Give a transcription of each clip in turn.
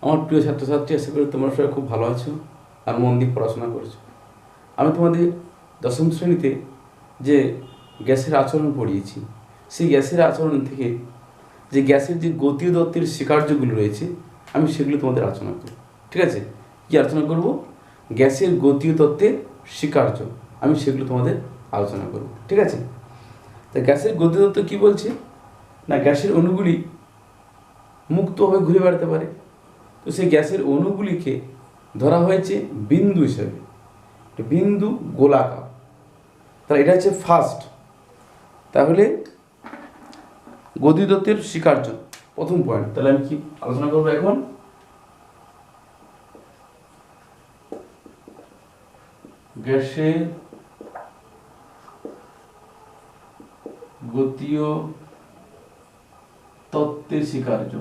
আমার প্রিয় ছাত্রছাত্রী, আশা করি তোমরা সবাই খুব ভালো আছো আর মন দিয়ে পড়াশোনা করছো। আমি তোমাদের দশম শ্রেণীতে যে গ্যাসের আচরণ পড়িয়েছি, সেই গ্যাসের আচরণ থেকে যে গ্যাসের যে গতীয় তত্ত্বের স্বীকার্যগুলো রয়েছে, আমি সেগুলো তোমাদের আলোচনা করব। ঠিক আছে? কী আলোচনা করব? গ্যাসের গতীয় তত্ত্বের স্বীকার্য, আমি সেগুলো তোমাদের আলোচনা করব। ঠিক আছে? তা গ্যাসের গতীয় তত্ত্ব কী বলছে না, গ্যাসের অণুগুলি মুক্তভাবে ঘুরে বেড়াতে পারে। তো সেই গ্যাসের অণুগুলিকে ধরা হয়েছে বিন্দু হিসেবে, বিন্দু গোলাকার। তাহলে এটা হচ্ছে ফার্স্ট। তাহলে গতীয় তত্ত্বের স্বীকার্য প্রথম পয়েন্ট। তাহলে আমি কি আলোচনা করবো এখন? গ্যাসের গতীয় তত্ত্বের স্বীকার্য।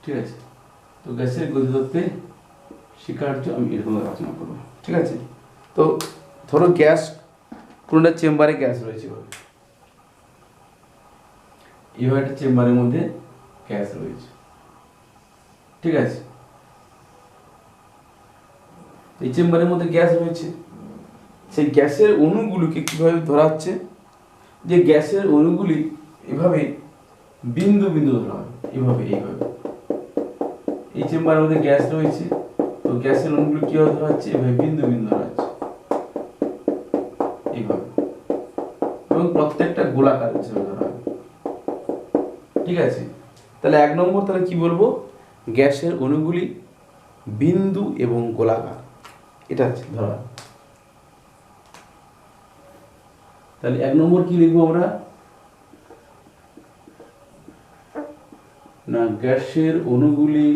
ঠিক আছে? তো গ্যাসের গতীয় তত্ত্বের স্বীকার্য আমি এরকম আলোচনা করবো। ঠিক আছে? তো ধরো গ্যাস, কোনটা চেম্বারে গ্যাস রয়েছে, এইভাবে একটা চেম্বারের মধ্যে গ্যাস রয়েছে। ঠিক আছে? এই চেম্বারের মধ্যে গ্যাস রয়েছে, সেই গ্যাসের অণুগুলিকে কীভাবে ধরা হচ্ছে, যে গ্যাসের অণুগুলি এভাবে বিন্দু বিন্দু ধরা হয়, এইভাবে এইভাবে। এই চেম্বারের মধ্যে গ্যাস রয়েছে, তো গ্যাসের অণুগুলি কীভাবে ধরা হচ্ছে, এভাবে বিন্দু বিন্দু ধরা হচ্ছে এইভাবে, এবং প্রত্যেকটা গোলাকার হিসেবে ধরা হয়। ঠিক আছে? তাহলে এক নম্বর, তাহলে কি বলবো? গ্যাসের অণুগুলি বিন্দু এবং গোলাকার, এটা হচ্ছে ধরা। তাহলে এক নম্বর কি লিখবো আমরা? না, গ্যাসের অণুগুলি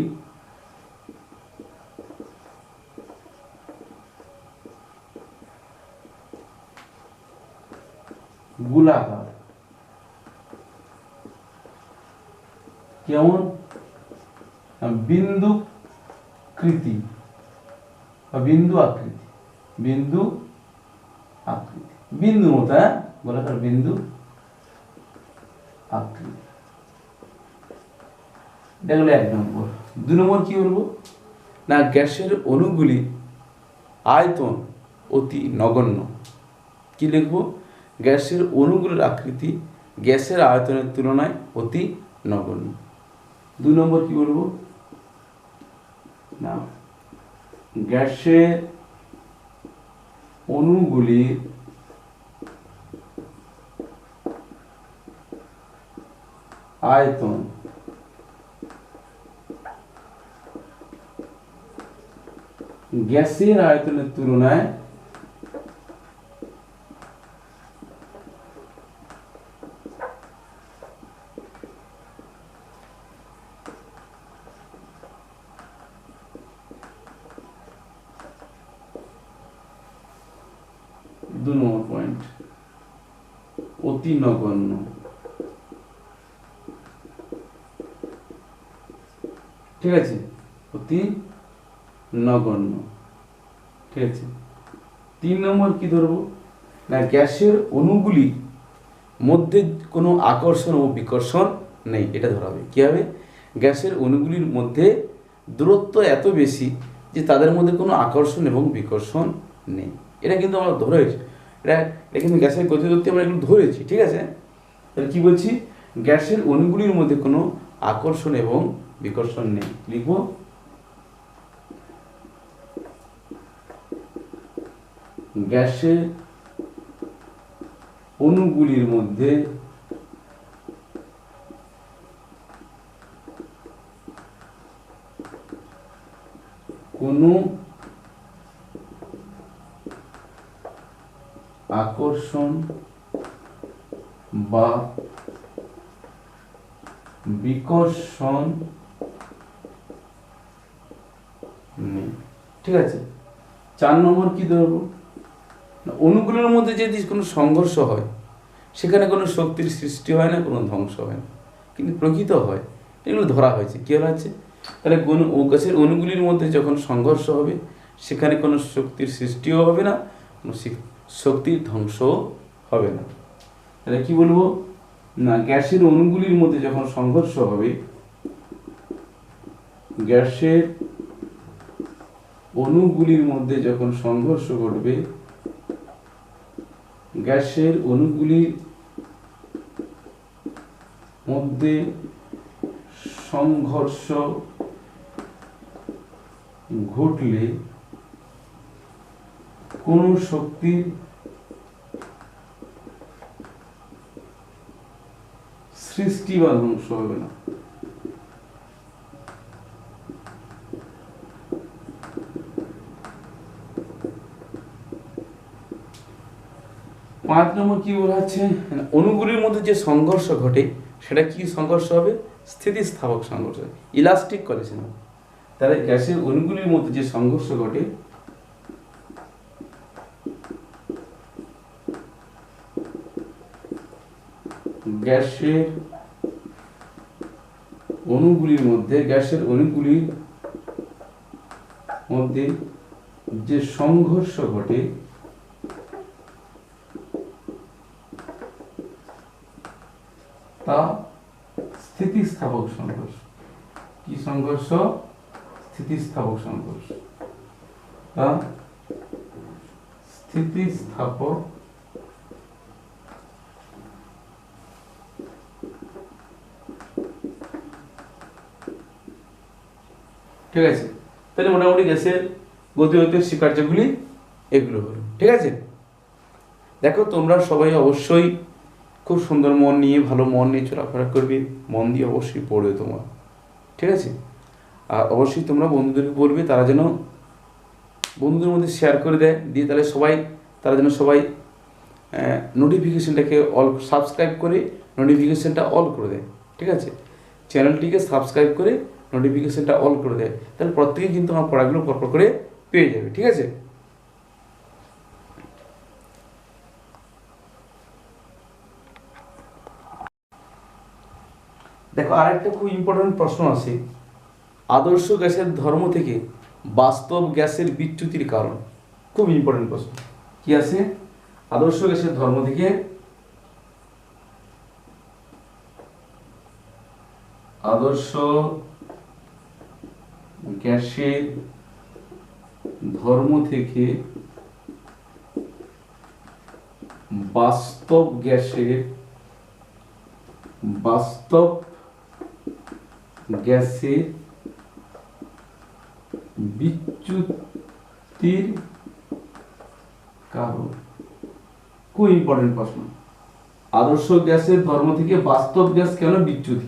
গোলাকার। কেমন? বিন্দুকৃতি বা বিন্দু আকৃতি, বিন্দু আকৃতি, বিন্দু মতো, হ্যাঁ, গোলাকার বিন্দু আকৃতি। এটা হলো এক নম্বর। দুই নম্বর কি বলবো? না, গ্যাসের অণুগুলি আয়তন অতি নগণ্য। কি লিখবো? গ্যাসের অণুগুলির আকৃতি গ্যাসের আয়তনের তুলনায় অতি নগণ্য। দুই নম্বর কি বলবো? না, গ্যাসের অণুগুলির আয়তন গ্যাসের আয়তনের তুলনায় দু নম্বর পয়েন্ট, অতি নগণ্য। ঠিক আছে? অতি নগণ্য। ঠিক আছে? তিন নম্বর কি ধরবো? না, গ্যাসের অণুগুলি মধ্যে কোনো আকর্ষণ ও বিকর্ষণ নেই, এটা ধরা হবে। কী হবে? গ্যাসের অণুগুলির মধ্যে দূরত্ব এত বেশি যে তাদের মধ্যে কোনো আকর্ষণ এবং বিকর্ষণ নেই। এটা কিন্তু আমরা ধরেছি, এটা কিন্তু গ্যাসের গতীয় তত্ত্বে আমরা এগুলো ধরেছি। ঠিক আছে? তাহলে কী বলছি? গ্যাসের অণুগুলির মধ্যে কোনো আকর্ষণ এবং বিকর্ষণ নেই। লিখব গ্যাসের অণুগুলির মধ্যে কোনো আকর্ষণ বা বিকর্ষণ নেই। ঠিক আছে? চার নম্বর কি ধরবো? অণুগুলোর মধ্যে যদি কোনো সংঘর্ষ হয়, সেখানে কোনো শক্তির সৃষ্টি হয় না, কোনো ধ্বংস হয় না, কিন্তু প্রকৃত হয়। এগুলো ধরা হয়েছে। কী হচ্ছে? তাহলে গ্যাসের অণুগুলির মধ্যে যখন সংঘর্ষ হবে, সেখানে কোনো শক্তির সৃষ্টিও হবে না, কোনো শক্তির ধ্বংস হবে না। তাহলে কি বলবো না, গ্যাসের অণুগুলির মধ্যে যখন সংঘর্ষ হবে, গ্যাসের অণুগুলির মধ্যে যখন সংঘর্ষ ঘটবে, গ্যাসের অণুগুলির মধ্যে সংঘর্ষ ঘটলে কোনো শক্তির সৃষ্টি বা ধ্বংস হবে না। 5 নম্বর কি বলা আছে, অণুগুলির মধ্যে যে সংঘর্ষ ঘটে সেটা কি সংঘর্ষ হবে? স্থিতিস্থাপক সংঘর্ষ, ইলাস্টিক কলিশন। তাহলে গ্যাসের অণুগুলির মধ্যে যে সংঘর্ষ ঘটে গ্যাসের অণুগুলির মধ্যে যে সংঘর্ষ ঘটে তা স্থিতিস্থাপক সংঘর্ষ। কি সংঘর্ষ? স্থিতিস্থাপক সংঘর্ষ। তা স্থিতিস্থাপক ঠিক আছে। তাহলে মোটামুটি গ্যাসের গতিগত স্বীকার্যগুলি এগুলো হলো। ঠিক আছে, দেখো তোমরা সবাই অবশ্যই খুব সুন্দর মন নিয়ে, ভালো মন নিয়ে চলাফেরা করবে, মন দিয়ে অবশ্যই পড়বে তোমার। ঠিক আছে, আর অবশ্যই তোমরা বন্ধুদেরকে বলবে তারা যেন বন্ধুদের মধ্যে শেয়ার করে দেয়, দিয়ে তাহলে তারা যেন সবাই নোটিফিকেশনটাকে অল সাবস্ক্রাইব করে নোটিফিকেশনটা অল করে দেয়। ঠিক আছে, চ্যানেলটিকে সাবস্ক্রাইব করে নোটিফিকেশনটা অল করে দেয়, তাহলে প্রত্যেকেই কিন্তু আমার পড়াগুলো পরপর করে পেয়ে যাবে। ঠিক আছে, দেখো আরেকটা খুব ইম্পর্টেন্ট প্রশ্ন আছে, আদর্শ গ্যাসের ধর্ম থেকে বাস্তব গ্যাসের বিচ্যুতির কারণ। খুব ইম্পর্টেন্ট প্রশ্ন। কি আছে? আদর্শ গ্যাসের ধর্ম থেকে আদর্শ গ্যাসের ধর্ম থেকে বাস্তব গ্যাসের বিচ্যুতির কারণ। খুব ইম্পর্টেন্ট প্রশ্ন। আদর্শ গ্যাসের ধর্ম থেকে বাস্তব গ্যাস কেন বিচ্যুতি?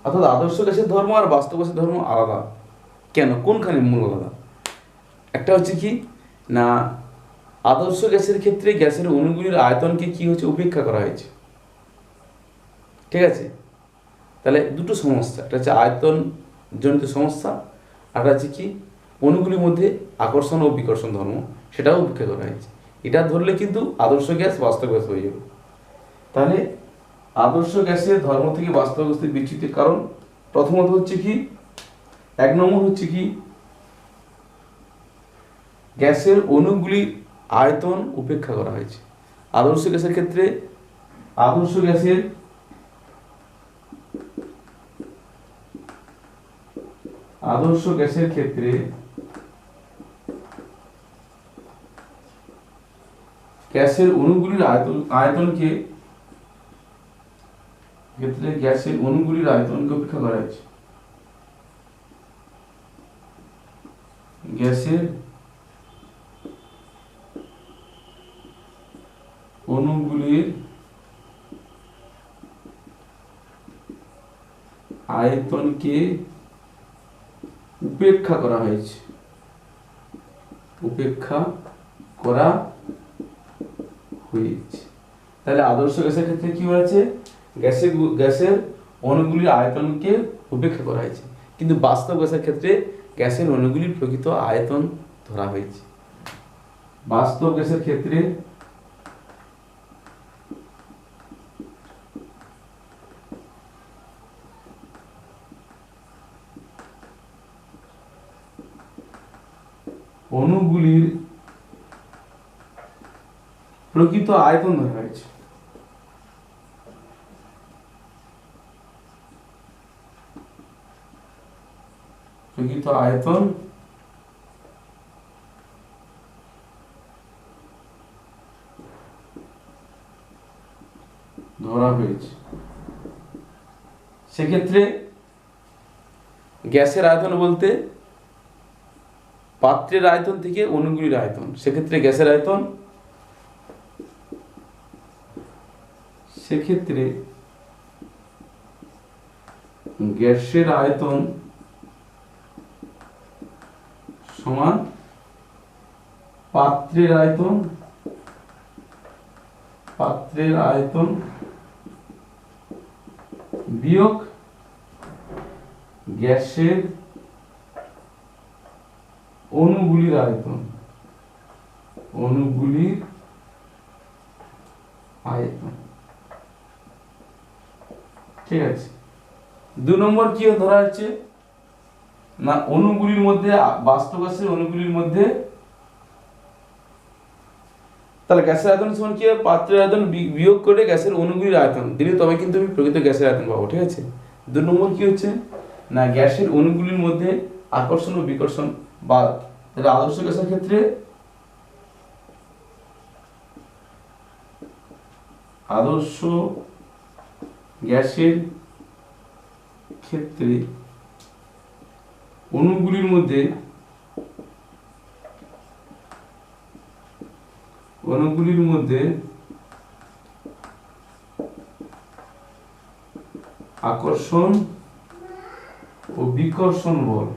অর্থাৎ আদর্শ গ্যাসের ধর্ম আর বাস্তব গ্যাসের ধর্ম আলাদা কেন, কোনখানে মূল আলাদা? একটা হচ্ছে কি না, আদর্শ গ্যাসের ক্ষেত্রে গ্যাসের অণুগুলির আয়তনকে কি হচ্ছে উপেক্ষা করা হয়েছে। ঠিক আছে, তাহলে দুটো সমস্যা, একটা হচ্ছে আয়তন জনিত সমস্যা, আর হচ্ছে কি অণুগুলির মধ্যে আকর্ষণ ও বিকর্ষণ ধর্ম, সেটাও উপেক্ষা করা হয়েছে। এটা ধরলে কিন্তু আদর্শ গ্যাস বাস্তব গ্যাস হয়ে যাবে। তাহলে আদর্শ গ্যাসের ধর্ম থেকে বাস্তব গ্যাসের বিচ্যুতির কারণ প্রথমত হচ্ছে কি, 1 নম্বর হচ্ছে কি গ্যাসের অণুগুলির আয়তন উপেক্ষা করা হয়েছে। আদর্শ গ্যাসের ক্ষেত্রে গ্যাসের অণুগুলির আয়তনকে উপেক্ষা করা হয়েছে। গ্যাসের অণুগুলির আয়তনকে উপেক্ষা করা হয়েছে। তাহলে আদর্শ গ্যাসের ক্ষেত্রে কি হয়েছে? গ্যাসের অণুগুলির আয়তনকে উপেক্ষা করা হয়েছে, কিন্তু বাস্তব গ্যাসের ক্ষেত্রে গ্যাসের অণুগুলির প্রকৃত আয়তন ধরা হয়েছে। বাস্তব গ্যাসের ক্ষেত্রে অণুগুলির প্রকৃত আয়তন ধরা হয়েছে। প্রকৃত আয়তন ধরা হয়েছে। সেক্ষেত্রে গ্যাসের আয়তন বলতে পাত্রের আয়তন থেকে অণুগুলির আয়তন। সেক্ষেত্রে গ্যাসের আয়তন, সেক্ষেত্রে গ্যাসের আয়তন সমান পাত্রের আয়তন, পাত্রের আয়তন বিয়োগ গ্যাসের অণুগুলির আয়তন, অণুগুলির আয়তন। ঠিক আছে। 2 নম্বর কি ধরা হচ্ছে না, অণুগুলির মধ্যে, বাস্তব গ্যাসের অণুগুলির মধ্যে, তাহলে গ্যাসের আয়তন সমান কি হবে, পাত্রের আয়তন বিয়োগ করে গ্যাসের অণুগুলির আয়তন দিলে তবে কিন্তু আমি প্রকৃত গ্যাসের আয়তন পাবো। ঠিক আছে। 2 নম্বর কি হচ্ছে না, গ্যাসের অণুগুলির মধ্যে আকর্ষণ ও বিকর্ষণ, বা আদর্শ গ্যাসের ক্ষেত্রে আদর্শ গ্যাসের ক্ষেত্রে অণুগুলির মধ্যে, অণুগুলির মধ্যে আকর্ষণ ও বিকর্ষণ বল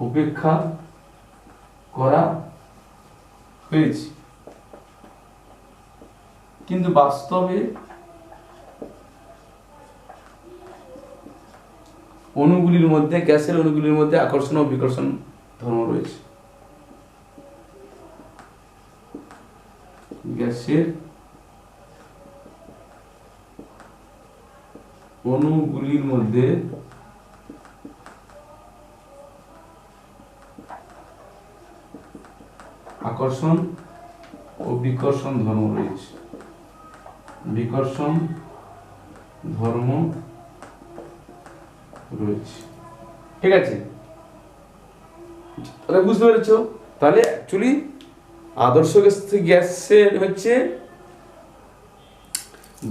উপেক্ষা করা হয়েছে। কিন্তু বাস্তবে অণুগুলির মধ্যে, গ্যাসের অণুগুলির মধ্যে আকর্ষণ ও বিকর্ষণ ধর্ম রয়েছে। গ্যাসের অণুগুলির মধ্যে আকর্ষণ ও বিকর্ষণ ধর্ম রয়েছে, বিকর্ষণ ধর্ম রয়েছে। ঠিক আছে, তাহলে বুঝতে পেরেছো? তাহলে অ্যাকচুয়ালি আদর্শ গ্যাসের হচ্ছে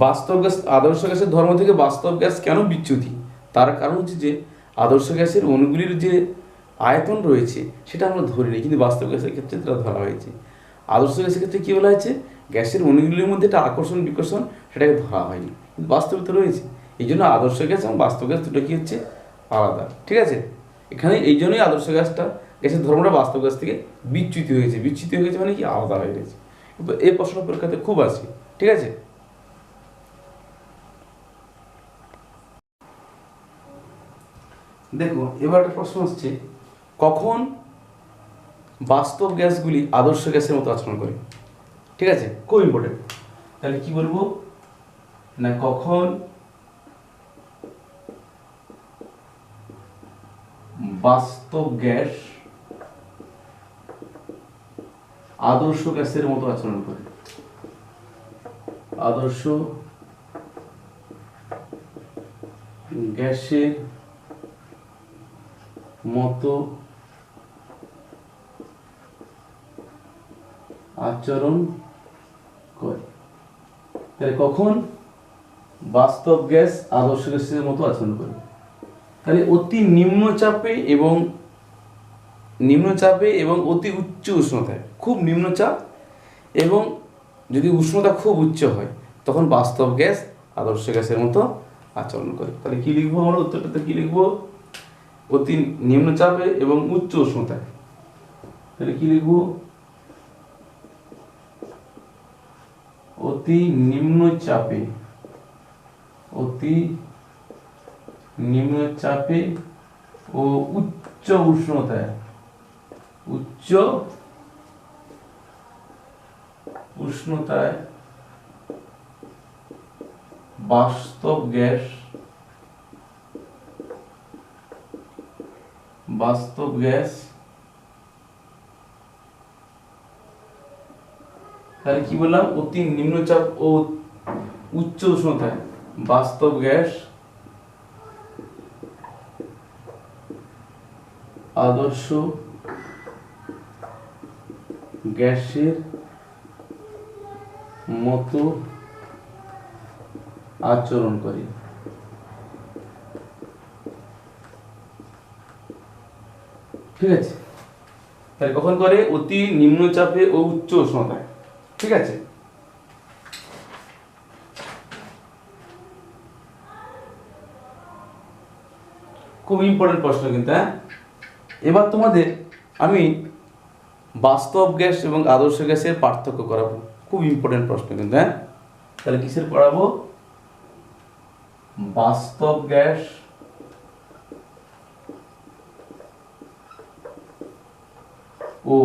বাস্তব গ্যাস, আদর্শ গ্যাসের ধর্ম থেকে বাস্তব গ্যাস কেন বিচ্যুতি, তার কারণ হচ্ছে যে আদর্শ গ্যাসের অণুগুলির যে আয়তন রয়েছে সেটা আমরা ধরি নিই, কিন্তু বাস্তব গ্যাসের ক্ষেত্রে তারা ধরা হয়েছে। আদর্শ গ্যাসের ক্ষেত্রে কী বলা হয়েছে, গ্যাসের অণুগুলির মধ্যে একটা আকর্ষণ বিকর্ষণ সেটাকে ধরা হয়নি, কিন্তু বাস্তবে তো রয়েছে। এই জন্য আদর্শ গ্যাস এবং বাস্তব গ্যাস দুটো কী হচ্ছে, আলাদা। ঠিক আছে, এখানে এই জন্যই আদর্শ গ্যাসটা, গ্যাসের ধর্মটা বাস্তব গ্যাস থেকে বিচ্যুতি হয়েছে। বিচ্যুতি হয়ে গেছে মানে কি, আলাদা হয়ে গেছে। এই প্রশ্ন পরীক্ষাতে খুব আসে। ঠিক আছে, দেখো এবার একটা প্রশ্ন আসছে, কখন বাস্তব গ্যাসগুলি আদর্শ গ্যাসের মতো আচরণ করে? ঠিক আছে, খুব ইম্পর্টেন্ট। তাহলে কি বলবো না, কখন বাস্তব গ্যাস আদর্শ গ্যাসের মতো আচরণ করে? আদর্শ গ্যাসের মতো আচরণ করে। তাহলে কখন বাস্তব গ্যাস আদর্শ গ্যাসের মতো আচরণ করে? তাহলে অতি নিম্নচাপে এবং অতি উচ্চ উষ্ণতায়, খুব নিম্নচাপ এবং যদি উষ্ণতা খুব উচ্চ হয় তখন বাস্তব গ্যাস আদর্শ গ্যাসের মতো আচরণ করে। তাহলে কি লিখবো আমরা উত্তরটাতে, কি লিখবো, অতি নিম্নচাপে এবং উচ্চ উষ্ণতায়। তাহলে কি লিখবো, অতি নিম্নচাপে ও উচ্চ উষ্ণতায়, বাস্তব গ্যাস বাস্তব গ্যাস, তাহলে কি বললাম, অতি নিম্নচাপ ও উচ্চ উষ্ণতায় বাস্তব গ্যাস আদর্শ গ্যাসের মতো আচরণ করে। ঠিক আছে, তাহলে কখন করে, অতি নিম্নচাপে ও উচ্চ উষ্ণতায়। ঠিক আছে, খুব ইম্পর্টেন্ট প্রশ্ন কিন্তু। হ্যাঁ, এবার তোমাদের আমি বাস্তব গ্যাস এবং আদর্শ গ্যাসের পার্থক্য করাবো, খুব ইম্পর্টেন্ট প্রশ্ন কিন্তু। হ্যাঁ, তাহলে কিসের পড়াবো, বাস্তব গ্যাস ও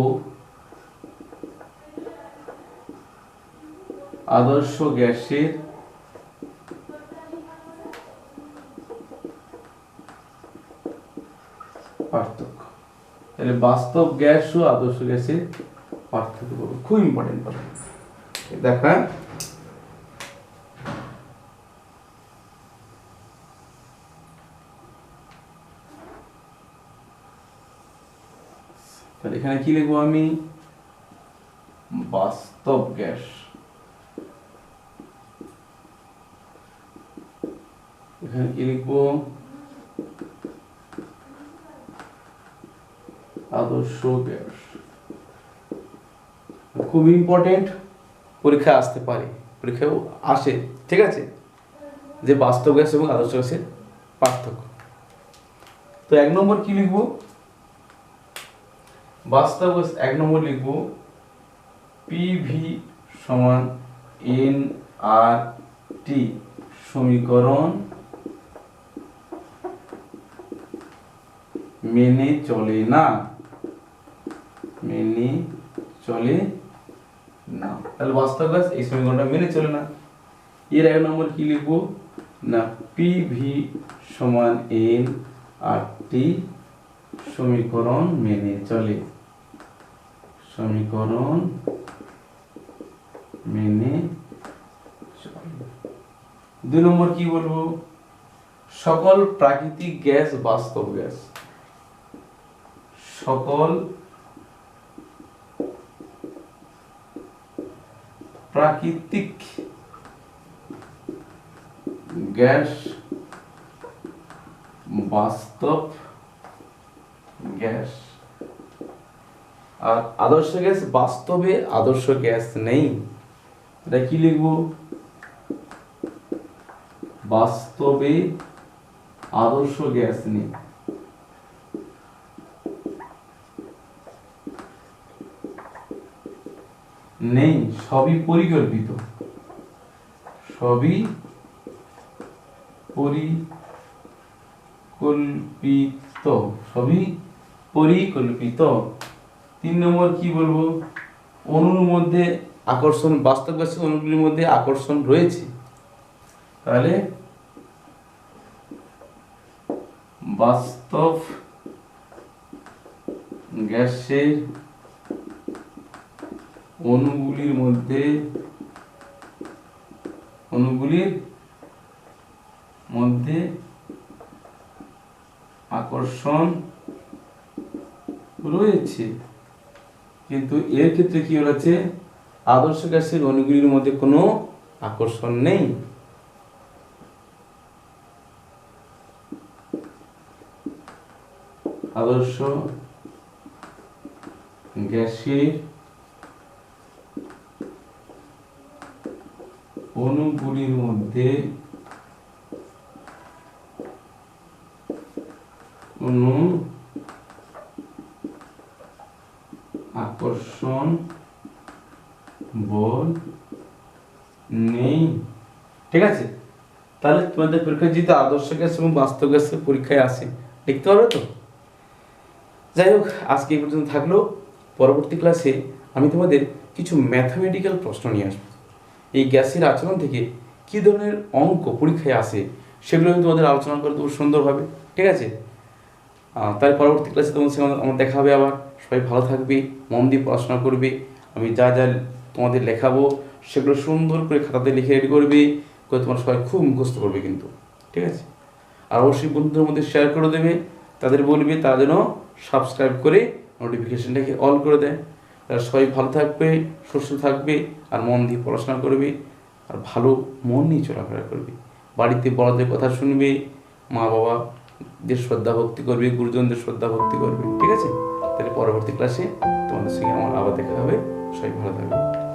আদর্শ গ্যাসের পার্থক্য। তাহলে বাস্তব গ্যাস ও আদর্শ গ্যাসের পার্থক্য করবো, খুব ইম্পর্টেন্ট প্রশ্ন। দেখা, তাহলে এখানে কি লিখবো আমি, বাস্তব গ্যাস, এখানে কি লিখবো, আদর্শ গ্যাস। খুব ইম্পর্টেন্ট, পরীক্ষা আসতে পারে, পরীক্ষাও আসে। ঠিক আছে, যে বাস্তব গ্যাস এবং আদর্শ গ্যাসের পার্থক্য। তো 1 নম্বর কি লিখবো, বাস্তব গ্যাস 1 নম্বর লিখবো পিভি সমান এনআরটি সমীকরণ মেনে চলে না, মেনে চলে না। তাহলে বাস্তব গ্যাস এই সমীকরণটা মেনে চলে না। এর 1 নম্বর কি লিখবো না, পিভি সমান এনআরটি সমীকরণ মেনে চলে, সমীকরণ মেনে চলে। 2 নম্বর কি বলবো, সকল প্রাকৃতিক গ্যাস বাস্তব গ্যাস, সকল প্রাকৃতিক গ্যাস বাস্তব গ্যাস। আর আদর্শ গ্যাস, বাস্তবে আদর্শ গ্যাস নেই। এটা কি লিখবো, বাস্তবে আদর্শ গ্যাস নেই। নেই, সবই পরিকল্পিত, সবই পরিকল্পিত, সবই পরিকল্পিত। 3 নম্বর কি বলবো, অণুর মধ্যে আকর্ষণ, বাস্তব গ্যাসের অণুগুলির মধ্যে আকর্ষণ রয়েছে। তাহলে বাস্তব গ্যাসের অণুগুলির মধ্যে আকর্ষণ রয়েছে, কিন্তু এর ক্ষেত্রে কি হচ্ছে, আদর্শ গ্যাসের অণুগুলির মধ্যে কোনো আকর্ষণ নেই। আদর্শ গ্যাসের অণুগুলির মধ্যে কোনো আকর্ষণ বল নেই। ঠিক আছে, তাহলে তোমাদের পরীক্ষায় যদি আদর্শ গ্যাস এবং বাস্তব গ্যাসের পরীক্ষায় আসে, লিখতে পারবে তো। যাই হোক, আজকে এই পর্যন্ত থাকলো। পরবর্তী ক্লাসে আমি তোমাদের কিছু ম্যাথমেটিক্যাল প্রশ্ন নিয়ে আসবো। এই গ্যাসের আচরণ থেকে কী ধরনের অঙ্ক পরীক্ষায় আসে সেগুলো আমি তোমাদের আলোচনা করে দেবো সুন্দরভাবে। ঠিক আছে, তাই পরবর্তী ক্লাসে তোমাদের সঙ্গে আমার দেখা হবে আবার। সবাই ভালো থাকবে, মন দিয়ে পড়াশোনা করবে। আমি যা যা তোমাদের লেখাবো সেগুলো সুন্দর করে খাতাতে লিখে রেডি করবে, করে তোমরা সবাই খুব মুখস্থ করবে কিন্তু, ঠিক আছে? আর অবশ্যই বন্ধুদের মধ্যে শেয়ার করে দেবে, তাদের বলবে তারা যেন সাবস্ক্রাইব করে নোটিফিকেশানটাকে অল করে দেয়। তারা সবাই ভালো থাকবে, সুস্থ থাকবে, আর মন দিয়ে পড়াশোনা করবে, আর ভালো মন নিয়ে চলাফেরা করবে। বাড়িতে বড়দের কথা শুনবে, মা বাবাদের শ্রদ্ধা ভক্তি করবে, গুরুজনদের শ্রদ্ধা ভক্তি করবে, ঠিক আছে? তাহলে পরবর্তী ক্লাসে তোমাদের সঙ্গে আমার আবার দেখা হবে। সবাই ভালো থাকবে।